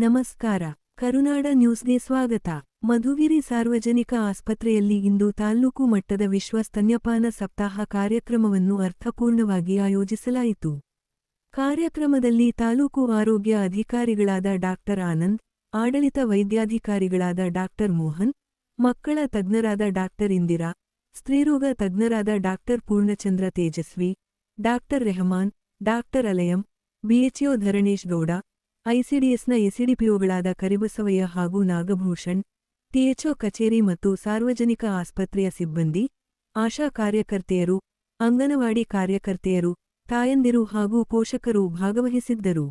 ನಮಸ್ಕಾರ. ಕರುನಾಡ ನ್ಯೂಸ್ಗೆ ಸ್ವಾಗತ. ಮಧುಗಿರಿ ಸಾರ್ವಜನಿಕ ಆಸ್ಪತ್ರೆಯಲ್ಲಿ ಇಂದು ತಾಲ್ಲೂಕು ಮಟ್ಟದ ವಿಶ್ವ ಸ್ತನ್ಯಪಾನ ಸಪ್ತಾಹ ಕಾರ್ಯಕ್ರಮವನ್ನು ಅರ್ಥಪೂರ್ಣವಾಗಿ ಆಯೋಜಿಸಲಾಯಿತು. ಕಾರ್ಯಕ್ರಮದಲ್ಲಿ ತಾಲೂಕು ಆರೋಗ್ಯ ಅಧಿಕಾರಿಗಳಾದ ಡಾಕ್ಟರ್ ಆನಂದ್, ಆಡಳಿತ ವೈದ್ಯಾಧಿಕಾರಿಗಳಾದ ಡಾಕ್ಟರ್ ಮೋಹನ್, ಮಕ್ಕಳ ತಜ್ಞರಾದ ಡಾಕ್ಟರ್ ಇಂದಿರಾ, ಸ್ತ್ರೀರೋಗ ತಜ್ಞರಾದ doctor Purnachandra Tejasvi, doctor Rehman, doctor Alayam, BHO Dharanesh Gowda, ಐಸಿಡಿಎಸ್ನ ಎಸಿಡಿಪಿಒಗಳಾದ ಕರಿಬಸವಯ್ಯ ಹಾಗೂ ನಾಗಭೂಷಣ್, ಟಿಎಚ್ಒ ಕಚೇರಿ ಮತ್ತು ಸಾರ್ವಜನಿಕ ಆಸ್ಪತ್ರೆಯ ಸಿಬ್ಬಂದಿ, ಆಶಾ ಕಾರ್ಯಕರ್ತೆಯರು, ಅಂಗನವಾಡಿ ಕಾರ್ಯಕರ್ತೆಯರು, ತಾಯಂದಿರು ಹಾಗೂ ಪೋಷಕರು ಭಾಗವಹಿಸಿದ್ದರು.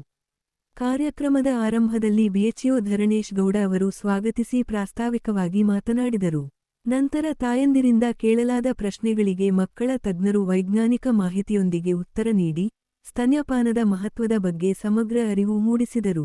ಕಾರ್ಯಕ್ರಮದ ಆರಂಭದಲ್ಲಿ ಬಿಎಚ್ಒ ಧರಣೇಶ್ ಗೌಡ ಅವರು ಸ್ವಾಗತಿಸಿ ಪ್ರಾಸ್ತಾವಿಕವಾಗಿ ಮಾತನಾಡಿದರು. ನಂತರ ತಾಯಂದಿರಿಂದ ಕೇಳಲಾದ ಪ್ರಶ್ನೆಗಳಿಗೆ ಮಕ್ಕಳ ತಜ್ಞರು ವೈಜ್ಞಾನಿಕ ಮಾಹಿತಿಯೊಂದಿಗೆ ಉತ್ತರ ನೀಡಿ, ಸ್ತನ್ಯಪಾನದ ಮಹತ್ವದ ಬಗ್ಗೆ ಸಮಗ್ರ ಅರಿವು ಮೂಡಿಸಿದರು.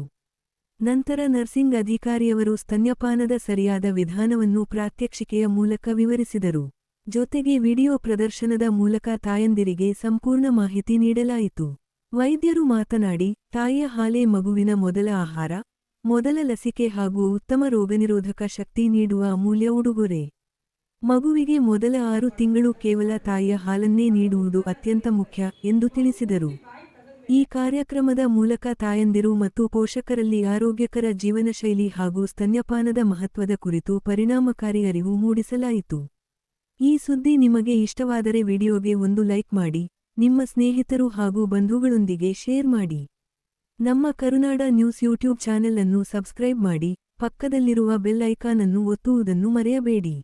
ನಂತರ ನರ್ಸಿಂಗ್ ಅಧಿಕಾರಿಯವರು ಸ್ತನ್ಯಪಾನದ ಸರಿಯಾದ ವಿಧಾನವನ್ನು ಪ್ರಾತ್ಯಕ್ಷಿಕೆಯ ಮೂಲಕ ವಿವರಿಸಿದರು. ಜೊತೆಗೆ ವಿಡಿಯೋ ಪ್ರದರ್ಶನದ ಮೂಲಕ ತಾಯಂದಿರಿಗೆ ಸಂಪೂರ್ಣ ಮಾಹಿತಿ ನೀಡಲಾಯಿತು. ವೈದ್ಯರು ಮಾತನಾಡಿ, ತಾಯಿಯ ಹಾಲೇ ಮಗುವಿನ ಮೊದಲ ಆಹಾರ, ಮೊದಲ ಲಸಿಕೆ ಹಾಗೂ ಉತ್ತಮ ರೋಗನಿರೋಧಕ ಶಕ್ತಿ ನೀಡುವ ಅಮೂಲ್ಯ ಉಡುಗೊರೆ. ಮಗುವಿಗೆ ಮೊದಲ 6 ತಿಂಗಳು ಕೇವಲ ತಾಯಿಯ ಹಾಲನ್ನೇ ನೀಡುವುದು ಅತ್ಯಂತ ಮುಖ್ಯ ಎಂದು ತಿಳಿಸಿದರು. ಈ ಕಾರ್ಯಕ್ರಮದ ಮೂಲಕ ತಾಯಂದಿರು ಮತ್ತು ಪೋಷಕರಲ್ಲಿ ಆರೋಗ್ಯಕರ ಜೀವನಶೈಲಿ ಹಾಗೂ ಸ್ತನ್ಯಪಾನದ ಮಹತ್ವದ ಕುರಿತು ಪರಿಣಾಮಕಾರಿ ಅರಿವು ಮೂಡಿಸಲಾಯಿತು. ಈ ಸುದ್ದಿ ನಿಮಗೆ ಇಷ್ಟವಾದರೆ ವಿಡಿಯೋಗೆ ಒಂದು ಲೈಕ್ ಮಾಡಿ, ನಿಮ್ಮ ಸ್ನೇಹಿತರು ಹಾಗೂ ಬಂಧುಗಳೊಂದಿಗೆ ಶೇರ್ ಮಾಡಿ. ನಮ್ಮ ಕರುನಾಡ ನ್ಯೂಸ್ ಯೂಟ್ಯೂಬ್ ಚಾನೆಲ್ ಅನ್ನು ಸಬ್ಸ್ಕ್ರೈಬ್ ಮಾಡಿ, ಪಕ್ಕದಲ್ಲಿರುವ ಬೆಲ್ ಐಕಾನ್ ಅನ್ನು ಒತ್ತುವುದನ್ನು ಮರೆಯಬೇಡಿ.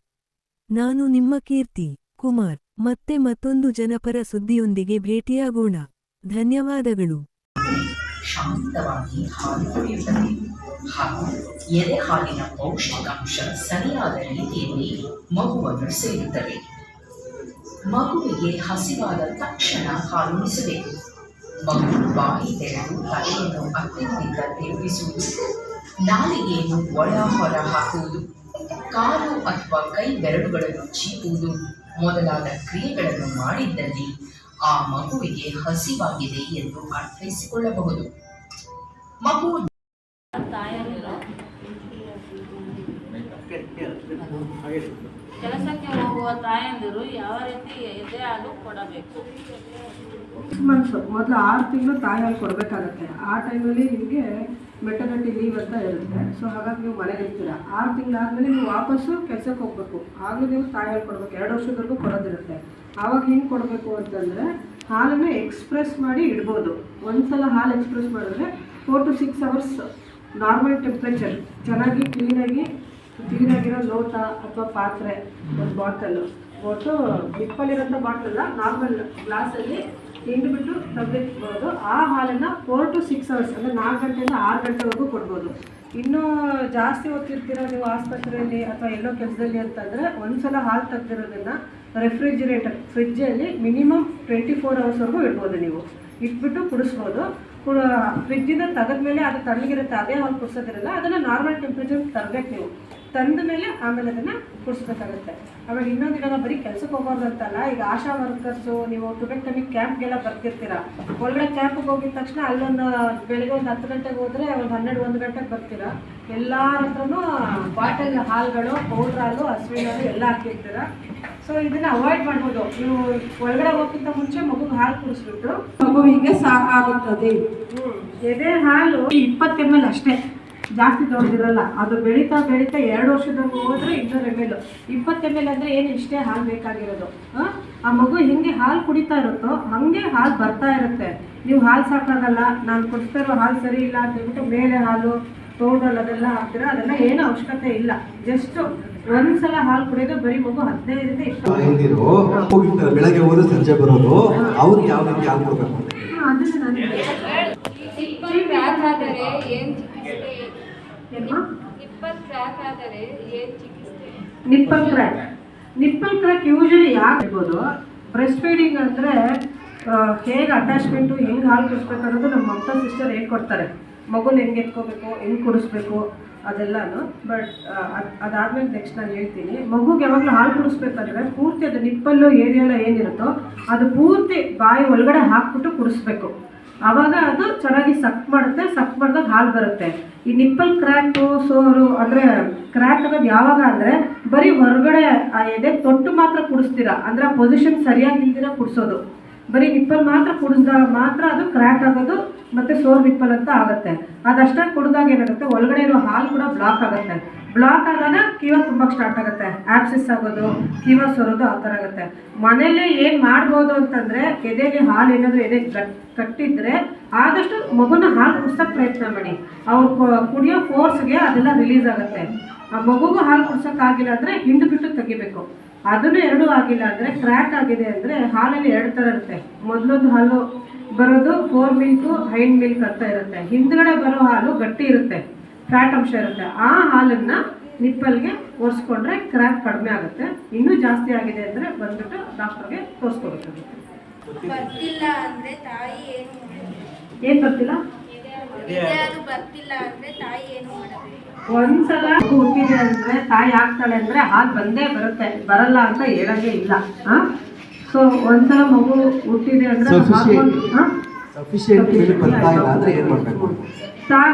ನಾನು ನಿಮ್ಮ ಕೀರ್ತಿ ಕುಮಾರ್. ಮತ್ತೆ ಮತ್ತೊಂದು ಜನಪರ ಸುದ್ದಿಯೊಂದಿಗೆ ಭೇಟಿಯಾಗೋಣ. ಧನ್ಯವಾದಗಳು. ಶಾಂತವಾಗಿ ಹಾಲು ಕುಡಿಯುತ್ತದೆ ಹಾಗೂ ಎದೆ ಹಾಲಿನ ಪೌಷ್ಟಿಕಾಂಶ ಸರಿಯಾದ ರೀತಿಯಲ್ಲಿ ಮಗುವನ್ನು ಸೇರುತ್ತದೆ. ಮಗುವಿಗೆ ಹಸಿವಾದ ತಕ್ಷಣ ಹಾಲುಣಿಸಬೇಕು. ಮಗು ಬಾಯಿ ತೆರೆದು ತಲೆಯನ್ನು ಅತ್ಯಂತ ತಿರುಗಿಸುವುದು, ನಾಲಿಗೆಯನ್ನು ಒಳ ಹೊರ ಹಾಕುವುದು, ಕಾಲು ಅಥವಾ ಕೈ ಬೆರಳುಗಳನ್ನು ಚೀಪುವುದು ಮೊದಲಾದ ಕ್ರಿಯೆಗಳನ್ನು ಮಾಡಿದ್ದಲ್ಲಿ ಆ ಮಗುವಿಗೆ ಹಸಿವಾಗಿದೆ ಎಂದು ಅರ್ಥೈಸಿಕೊಳ್ಳಬಹುದು. ಮಗು ಕೆಲಸಕ್ಕೆ ಹೋಗುವ ತಾಯಂದಿರು ಯಾವ ರೀತಿ ಎದೆ ಹಾಲು ಕೊಡಬೇಕು? ಮೊದಲು 6 ತಿಂಗಳು ತಾಯಿ ಹಾಲು ಕೊಡಬೇಕಾಗತ್ತೆ. ಆ ಟೈಮಲ್ಲಿ ನಿಮಗೆ ಮೆಟರ್ನಿಟಿ ಲೀವ್ ಅಂತ ಇರುತ್ತೆ. ಸೊ ಹಾಗಾಗಿ ನೀವು ಮನೆಗಿರ್ತೀರ. 6 ತಿಂಗಳಾದಮೇಲೆ ನೀವು ವಾಪಸ್ಸು ಕೆಲಸಕ್ಕೆ ಹೋಗಬೇಕು. ಆಗಲೂ ನೀವು ತಾಯಿ ಹಾಲು ಕೊಡಬೇಕು. 2 ವರ್ಷದವರೆಗೂ ಕೊಡೋದಿರುತ್ತೆ. ಆವಾಗ ಹಿಂಗೆ ಕೊಡಬೇಕು ಅಂತಂದರೆ ಹಾಲನ್ನು ಎಕ್ಸ್ಪ್ರೆಸ್ ಮಾಡಿ ಇಡ್ಬೋದು. ಒಂದ್ಸಲ ಹಾಲು ಎಕ್ಸ್ಪ್ರೆಸ್ ಮಾಡಿದ್ರೆ 4 to 6 hours ನಾರ್ಮಲ್ ಟೆಂಪ್ರೇಚರ್ ಚೆನ್ನಾಗಿ ಕ್ಲೀನಾಗಿರೋ ಲೋಟ ಅಥವಾ ಪಾತ್ರೆ, ಒಂದು ಬಾಟಲು ಒಟ್ಟು ನಿಪ್ಪಲ್ಲಿರೋಂಥ ಬಾಟಲ್ಲ, ನಾರ್ಮಲ್ ಗ್ಲಾಸಲ್ಲಿ ಹಿಂಡ್ಬಿಟ್ಟು ತೆಗೆದಿಟ್ಬೋದು. ಆ ಹಾಲನ್ನು 4 to 6 hours ಅಂದರೆ 4 ಗಂಟೆಯಿಂದ 6 ಗಂಟೆವರೆಗೂ ಕೊಡ್ಬೋದು. ಇನ್ನೂ ಜಾಸ್ತಿ ಹೊತ್ತಿರ್ತೀರ ನೀವು ಆಸ್ಪತ್ರೆಯಲ್ಲಿ ಅಥವಾ ಎಲ್ಲೋ ಕೆಲಸದಲ್ಲಿ ಅಂತಂದರೆ ಒಂದ್ಸಲ ಹಾಲು ತೆಗೆದಿರೋದನ್ನು ರೆಫ್ರಿಜಿರೇಟರ್ ಫ್ರಿಜ್ಜಲ್ಲಿ ಮಿನಿಮಮ್ 24 hours ಇಡ್ಬೋದು. ನೀವು ಇಟ್ಬಿಟ್ಟು ಕುಡಿಸ್ಬೋದು. ಫ್ರಿಜ್ಜಿಂದ ತೆಗೆದ್ಮೇಲೆ ಅದು ತಣ್ಣಗಿರುತ್ತೆ, ಅದೇ ಹಾಲು ಕುಡಿಸೋದಿರಲ್ಲ. ಅದನ್ನು ನಾರ್ಮಲ್ ಟೆಂಪ್ರೇಚರ್ ತರಬೇಕು. ನೀವು ತಂದ ಮೇಲೆ ಆಮೇಲೆ ಅದನ್ನು ಕುಡಿಸ್ಬೇಕಾಗುತ್ತೆ. ಆಮೇಲೆ ಇನ್ನೊಂದು, ಇವಾಗ ಬರೀ ಕೆಲಸಕ್ಕೆ ಹೋಗೋದು ಅಂತಲ್ಲ, ಈಗ ಆಶಾ ವರ್ಕರ್ಸು ನೀವು ಟುಬೆಕ್ಟಮಿ ಕ್ಯಾಂಪ್ಗೆಲ್ಲ ಬರ್ತಿರ್ತೀರ. ಒಳಗಡೆ ಕ್ಯಾಂಪಿಗೆ ಹೋಗಿದ ತಕ್ಷಣ ಅಲ್ಲೊಂದು ಬೆಳಗ್ಗೆ ಒಂದು 10 ಗಂಟೆಗೆ ಹೋದರೆ ಒಂದು 12-1 ಗಂಟೆಗೆ ಬರ್ತೀರ. ಎಲ್ಲರ ಹತ್ರನೂ ಬಾಟಲ್ ಹಾಲುಗಳು, ಪೌಡ್ರ್ ಹಾಲು, ಹಸುವಿನ ಹಾಲು ಎಲ್ಲ ಹಾಕಿರ್ತೀರ. ಸೊ ಇದನ್ನು ಅವಾಯ್ಡ್ ಮಾಡ್ಬೋದು. ನೀವು ಒಳಗಡೆ ಹೋಗೋಕ್ಕಿಂತ ಮುಂಚೆ ಮಗುಗೆ ಹಾಲು ಕುಡಿಸ್ಬಿಟ್ಟು ಮಗುವಿಗೆ ಸಾಕಾಗುತ್ತದೆ. ಎದೆ ಹಾಲು 20 ml ಅಷ್ಟೇ, ಜಾಸ್ತಿ ದೊಡ್ಡದಿರಲ್ಲ. ಅದು ಬೆಳೀತಾ 2 ವರ್ಷದವರೆಗೂ ಹೋದರೆ 200 ml. 20 ml ಅಂದರೆ ಏನು, ಇಷ್ಟೇ ಹಾಲು ಬೇಕಾಗಿರೋದು. ಆ ಮಗು ಹಿಂಗೆ ಹಾಲು ಕುಡಿತಾ ಇರುತ್ತೋ ಹಾಗೆ ಹಾಲು ಬರ್ತಾ ಇರುತ್ತೆ. ನೀವು ಹಾಲು ಸಾಕಾಗಲ್ಲ, ನಾನು ಕುಡಿಸ್ತಾ ಇರೋ ಹಾಲು ಸರಿ ಇಲ್ಲ ಅಂತ ಹೇಳ್ಬಿಟ್ಟು ಮೇಲೆ ಹಾಲು ಪೌಡರ್ ಅದೆಲ್ಲ ಹಾಕ್ತೀರ. ಅದೆಲ್ಲ ಏನು ಅವಶ್ಯಕತೆ ಇಲ್ಲ. ಜಸ್ಟ್ ಒಂದ್ಸಲ ಹಾಲು ಕುಡಿಯೋದು ಬರೀ ಮಗು 15 ಬೆಳಗ್ಗೆ ಹೋದ್ರೆ ಸಂಜೆ ಬರೋದು, ಅವ್ರಿಗೆ ಯಾವ ರೀತಿ ಹಾಲು ಕೊಡಬೇಕು? ಅದನ್ನು ನಾನು ನಿಪ್ಪಲ್ ಕ್ರ್ಯಾಕ್ ಯೂಶಲಿ ಯಾಕೆ ಇರ್ಬೋದು? ಬ್ರೆಸ್ಟ್ ಫೀಡಿಂಗ್ ಅಂದರೆ ಹೇಗೆ ಅಟ್ಯಾಚ್ಮೆಂಟು, ಹೆಂಗೆ ಹಾಲು ಕುಡಿಸ್ಬೇಕು ಅನ್ನೋದು ನಮ್ಮ ಮಮತಾ ಸಿಸ್ಟರ್ ಹೇಳ್ಕೊಡ್ತಾರೆ. ಮಗುನ ಹೆಂಗೆ ಎತ್ಕೋಬೇಕು, ಹೆಂಗೆ ಕುಡಿಸ್ಬೇಕು ಅದೆಲ್ಲನೂ. ಬಟ್ ಅದಾದಮೇಲೆ ನೆಕ್ಸ್ಟ್ ನಾನು ಹೇಳ್ತೀನಿ. ಮಗುಗೆ ಯಾವಾಗಲೂ ಹಾಲು ಕುಡಿಸ್ಬೇಕಂದ್ರೆ ಪೂರ್ತಿ ಅದು ನಿಪ್ಪಲ್ಲು ಏರಿಯೆಲ್ಲ ಏನಿರುತ್ತೋ ಅದು ಪೂರ್ತಿ ಬಾಯಿ ಒಳಗಡೆ ಹಾಕ್ಬಿಟ್ಟು ಕುಡಿಸ್ಬೇಕು. ಆವಾಗ ಅದು ಚೆನ್ನಾಗಿ ಸಕ್ ಮಾಡುತ್ತೆ. ಸಕ್ ಮಾಡಿದಾಗ ಹಾಲು ಬರುತ್ತೆ. ಈ ನಿಪ್ಪಲ್ ಕ್ರ್ಯಾಕು ಸೋರು ಅಂದರೆ ಕ್ರ್ಯಾಕ್ ಅನ್ನೋದು ಯಾವಾಗ ಅಂದರೆ ಬರೀ ಹೊರಗಡೆ ಎದೆ ತೊಟ್ಟು ಮಾತ್ರ ಕುಡಿಸ್ತೀರಾ, ಅಂದರೆ ಆ ಪೊಸಿಷನ್ ಸರಿಯಾಗಿ ಇಲ್ದಿರ ಕುಡಿಸೋದು. ಬರೀ ನಿಪ್ಪಲ್ ಮಾತ್ರ ಕುಡಿಸಿದಾಗ ಮಾತ್ರ ಅದು ಕ್ರ್ಯಾಕ್ ಆಗೋದು ಮತ್ತು ಸೋರ್ ನಿಪ್ಪಲ್ ಅಂತ ಆಗುತ್ತೆ. ಅದಷ್ಟೇ ಕುಡಿದಾಗ ಏನಾಗುತ್ತೆ, ಒಳಗಡೆ ಇರೋ ಹಾಲು ಕೂಡ ಬ್ಲಾಕ್ ಆಗುತ್ತೆ. ಬ್ಲಾಕ್ ಆದಾಗ ಕೀವ ತುಂಬಕ್ಕೆ ಸ್ಟಾರ್ಟ್ ಆಗುತ್ತೆ, ಆ್ಯಪ್ಸಿಸ್ ಆಗೋದು, ಕೀವ ಸೋರೋದು ಆ ಥರ ಆಗುತ್ತೆ. ಮನೇಲೇ ಏನು ಮಾಡ್ಬೋದು ಅಂತಂದರೆ, ಎದೆಗೆ ಹಾಲು ಏನಾದರೂ ಎದೆ ಕಟ್ಟಿದ್ರೆ ಆದಷ್ಟು ಮಗುನ ಹಾಲು ಕುಡ್ಸೋಕ್ಕೆ ಪ್ರಯತ್ನ ಮಾಡಿ. ಅವ್ರು ಕುಡಿಯೋ ಫೋರ್ಸ್ಗೆ ಅದೆಲ್ಲ ರಿಲೀಸ್ ಆಗುತ್ತೆ. ಆ ಮಗುಗೂ ಹಾಲು ಕುಡ್ಸೋಕ್ಕಾಗಿಲ್ಲ ಅಂದರೆ ಹಿಂಡು ಬಿಟ್ಟು ತೆಗಿಬೇಕು. ಅದನ್ನು ಎರಡೂ ಆಗಿಲ್ಲ ಅಂದರೆ, ಕ್ರ್ಯಾಕ್ ಆಗಿದೆ ಅಂದರೆ ಹಾಲಲ್ಲಿ 2 ಥರ ಇರುತ್ತೆ. ಮೊದಲೊಂದು ಹಾಲು ಬರೋದು 4 ಮಿಲ್ಕು ಹೈಂಡ್ ಮಿಲ್ಕ್ ಅಂತ ಇರುತ್ತೆ. ಹಿಂದ್ಗಡೆ ಬರೋ ಹಾಲು ಗಟ್ಟಿ ಇರುತ್ತೆ, ಫ್ಯಾಟ್ ಅಂಶ ಇರುತ್ತೆ. ಆ ಹಾಲನ್ನು ನಿಪ್ಪಲ್ಗೆ ಒರೆಸ್ಕೊಂಡ್ರೆ ಕ್ರ್ಯಾಕ್ ಕಡಿಮೆ ಆಗುತ್ತೆ. ಇನ್ನೂ ಜಾಸ್ತಿ ಆಗಿದೆ ಅಂದರೆ ಬಂದ್ಬಿಟ್ಟು ಡಾಕ್ಟರ್ಗೆ ತೋರಿಸ್ಕೋಬೇಕಾಗುತ್ತೆ. ಬರ್ತಿಲ್ಲ ಅಂದ್ರೆ ತಾಯಿ ಏನು ಬರ್ತಿಲ್ಲ? ಅದು ಬರ್ತಿಲ್ಲ ಅಂದ್ರೆ ತಾಯಿ ಏನು ಮಾಡಬೇಕು? ಒಂದ್ಸಲ ಮಗು ಹುಟ್ಟಿದೆ ಅಂದರೆ ತಾಯಿ ಆಗ್ತಾಳೆ ಅಂದರೆ ಹಾಲು ಬಂದೇ ಬರುತ್ತೆ, ಬರಲ್ಲ ಅಂತ ಹೇಳೋದೇ ಇಲ್ಲ. ಸೊ ಒಂದ್ಸಲ ಮಗು ಹುಟ್ಟಿದೆ ಅಂದರೆ ಸಫಿಷಿಯೆಂಟ್ ಮಿಲ್ಕ್ ಬರ್ತಾ ಇಲ್ಲ ಅಂದರೆ ಏನು ಮಾಡಬೇಕು?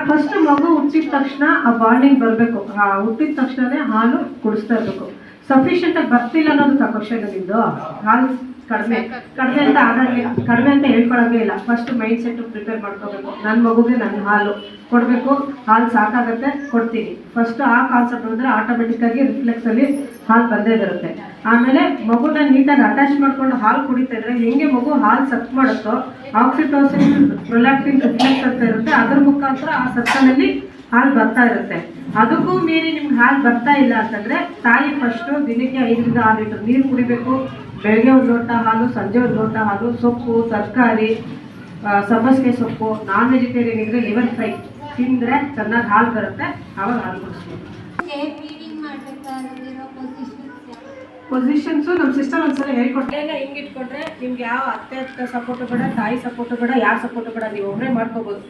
ಫಸ್ಟ್ ಮಗು ಹುಟ್ಟಿದ ತಕ್ಷಣ ಆ ಬಾಂಡಿಂಗ್ ಬರಬೇಕು. ಹುಟ್ಟಿದ ತಕ್ಷಣನೇ ಹಾಲು ಕುಡಿಸ್ತಾ ಇರಬೇಕು. ಸಫಿಷಿಯೆಂಟಾಗಿ ಬರ್ತಿಲ್ಲ ಅನ್ನೋದು ಕ್ವಶನ್ ನಿಮ್ಮದು. ಹಾಲು ಕಡಿಮೆ ಅಂತ ಆಗಂಗಿಲ್ಲ, ಕಡಿಮೆ ಅಂತ ಹೇಳ್ಕೊಳಂಗೇ ಇಲ್ಲ. ಫಸ್ಟ್ ಮೈಂಡ್ ಸೆಟ್ ಪ್ರಿಪೇರ್ ಮಾಡ್ಕೋಬೇಕು. ನನ್ನ ಮಗುಗೆ ನನ್ನ ಹಾಲು ಕೊಡಬೇಕು, ಹಾಲು ಸಾಕಾಗುತ್ತೆ ಕೊಡ್ತೀನಿ. ಫಸ್ಟ್ ಆ ಕಾನ್ಸೆಪ್ಟ್ ಬಂದರೆ ಆಟೋಮೆಟಿಕ್ಕಾಗಿ ರಿಫ್ಲೆಕ್ಸಲ್ಲಿ ಹಾಲು ಬಂದೇ ಬರುತ್ತೆ. ಆಮೇಲೆ ಮಗುನ ನೀಟಾಗಿ ಅಟ್ಯಾಚ್ ಮಾಡ್ಕೊಂಡು ಹಾಲು ಕುಡಿತಾ ಇದ್ರೆ ಹೆಂಗೆ ಮಗು ಹಾಲು ಸಕ್ ಮಾಡುತ್ತೋ, ಆಕ್ಸಿಟೋಸಿನ್ ಪ್ರೊಲ್ಯಾಕ್ಟಿನ್ ರಿಫ್ಲೆಕ್ಸ್ ಅಂತ ಇರುತ್ತೆ, ಅದ್ರ ಮುಖಾಂತರ ಆ ಸಕ್ಕನಲ್ಲಿ ಹಾಲು ಬರ್ತಾ ಇರುತ್ತೆ. ಅದಕ್ಕೂ ಮೀರಿ ನಿಮ್ಗೆ ಹಾಲು ಬರ್ತಾ ಇಲ್ಲ ಅಂತಂದರೆ ತಾಯಿ ಫಸ್ಟು ದಿನಕ್ಕೆ 5 ರಿಂದ 6 ಲೀಟರ್ ನೀರು ಕುಡಿಬೇಕು. ಬೆಳಗ್ಗೆ 1 ಲೋಟ ಹಾಲು, ಸಂಜೆ 1 ಲೋಟ ಹಾಲು, ಸೊಪ್ಪು, ತರಕಾರಿ, ಸಬ್ಬಸಿಗೆ ಸೊಪ್ಪು, ನಾನ್ ವೆಜಿಟೇರಿಯನ್ ಇದ್ರೆ ಲಿವರ್ ಫ್ರೈ ತಿಂದರೆ ಚೆನ್ನಾಗಿ ಹಾಲು ಬರುತ್ತೆ. ಆವಾಗ ಹಾಲು ಕುಡಿಸ್ಬೋದು. ಫೀಡಿಂಗ್ ಮಾಡಬೇಕಾಗಿರೋ ಪೊಸಿಷನ್ಸು ನಮ್ಮ ಸಿಸ್ಟರ್ ಒಂದ್ಸಲ ಹೇಳ್ಕೊಟ್ಟೆ. ಹಿಂಗೆ ಇಟ್ಕೊಂಡ್ರೆ ನಿಮ್ಗೆ ಯಾವ ಅತ್ತೆ ಸಪೋರ್ಟು ಬೇಡ, ತಾಯಿ ಸಪೋರ್ಟು ಬೇಡ, ಯಾರು ಸಪೋರ್ಟು ಬೇಡ, ನೀವು ಒಬ್ಬರೇ ಮಾಡ್ಕೋಬೋದು.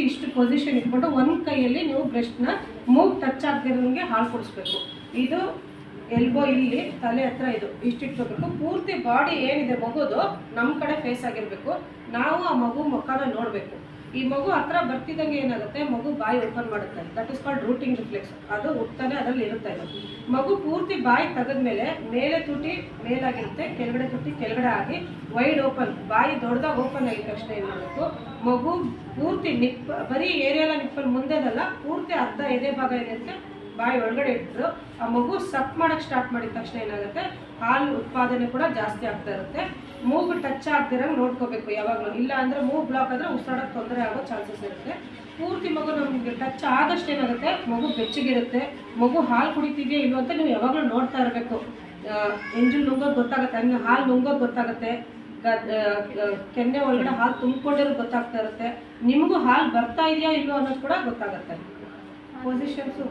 ಇಷ್ಟು ಪೊಸಿಷನ್ ಇಟ್ಕೊಂಡು ಒಂದು ಕೈಯಲ್ಲಿ ನೀವು ಬ್ರೆಸ್ಟ್ನ ಮೂಗ್ ಟಚ್ ಆಗದಿರೋಂಗೆ ಹಾಲು ಕುಡಿಸ್ಬೇಕು. ಇದು ಎಲ್ಬೋ ಇಲ್ಲಿ, ತಲೆ ಹತ್ರ ಇದು ಇಷ್ಟು ಇಟ್ಕೋಬೇಕು. ಪೂರ್ತಿ ಬಾಡಿ ಏನಿದೆ ಮಗುದು ನಮ್ಮ ಕಡೆ ಫೇಸ್ ಆಗಿರಬೇಕು. ನಾವು ಆ ಮಗು ಮುಖನ ನೋಡಬೇಕು. ಈ ಮಗು ಹತ್ರ ಬರ್ತಿದ್ದಂಗೆ ಏನಾಗುತ್ತೆ, ಮಗು ಬಾಯಿ ಓಪನ್ ಮಾಡುತ್ತೆ. That is called rooting reflex. ಅದು ಹುಟ್ಟಾನೆ ಅದರಲ್ಲಿ ಇರುತ್ತೆ. ಮಗು ಪೂರ್ತಿ ಬಾಯಿ ತೆಗೆದ್ಮೇಲೆ ಮೇಲೆ ತುಟಿ ಮೇಲಾಗಿರುತ್ತೆ, ಕೆಳಗಡೆ ತುಟಿ ಕೆಳಗಡೆ ಆಗಿ ವೈಡ್ ಓಪನ್, ಬಾಯಿ ದೊಡ್ಡದಾಗಿ ಓಪನ್ ಆಗಿದ ತಕ್ಷಣ ಏನು ಮಾಡಬೇಕು, ಮಗು ಪೂರ್ತಿ ಬರೀ ಏರಿಯಲ್ಲ ನಿಪ್ಪಲ್ ಮುಂದೆದಲ್ಲ, ಪೂರ್ತಿ ಅರ್ಧ ಎದೆ ಭಾಗ ಏನಿರುತ್ತೆ ಬಾಯಿ ಒಳಗಡೆ ಇಟ್ಟು ಆ ಮಗು ಸಕ್ ಮಾಡೋಕ್ಕೆ ಸ್ಟಾರ್ಟ್ ಮಾಡಿದ ತಕ್ಷಣ ಏನಾಗುತ್ತೆ, ಹಾಲು ಉತ್ಪಾದನೆ ಕೂಡ ಜಾಸ್ತಿ ಆಗ್ತಾ ಇರುತ್ತೆ. ಮೂಗು ಟಚ್ ಆಗ್ದಿರಂಗೆ ನೋಡ್ಕೋಬೇಕು ಯಾವಾಗಲೂ. ಇಲ್ಲ ಅಂದರೆ ಮೂಗು ಬ್ಲಾಕ್ ಆದರೆ ಉಸಿರಾಡೋಕ್ಕೆ ತೊಂದರೆ ಆಗೋ ಚಾನ್ಸಸ್ ಇರುತ್ತೆ. ಪೂರ್ತಿ ಮಗು ನಮಗೆ ಟಚ್ ಆದಷ್ಟು ಏನಾಗುತ್ತೆ, ಮಗು ಬೆಚ್ಚಗಿರುತ್ತೆ. ಮಗು ಹಾಲು ಕುಡಿತಿದೆಯಾ ಇಲ್ವ ಅಂತ ನೀವು ಯಾವಾಗಲೂ ನೋಡ್ತಾ ಇರಬೇಕು. ಎಂಜಲ್ ನುಂಗೋದು ಗೊತ್ತಾಗುತ್ತೆ, ಹಂಗೆ ಹಾಲು ನುಂಗೋದು ಗೊತ್ತಾಗುತ್ತೆ, ಕೆನ್ನೆ ಒಳಗಡೆ ಹಾಲು ತುಂಬಿಕೊಂಡಿರೋದು ಗೊತ್ತಾಗ್ತಾ ಇರುತ್ತೆ. ನಿಮಗೂ ಹಾಲು ಬರ್ತಾ ಇದೆಯಾ ಇಲ್ವೋ ಅನ್ನೋದು ಕೂಡ ಗೊತ್ತಾಗುತ್ತೆ. ಪೊಸಿಷನ್ಸು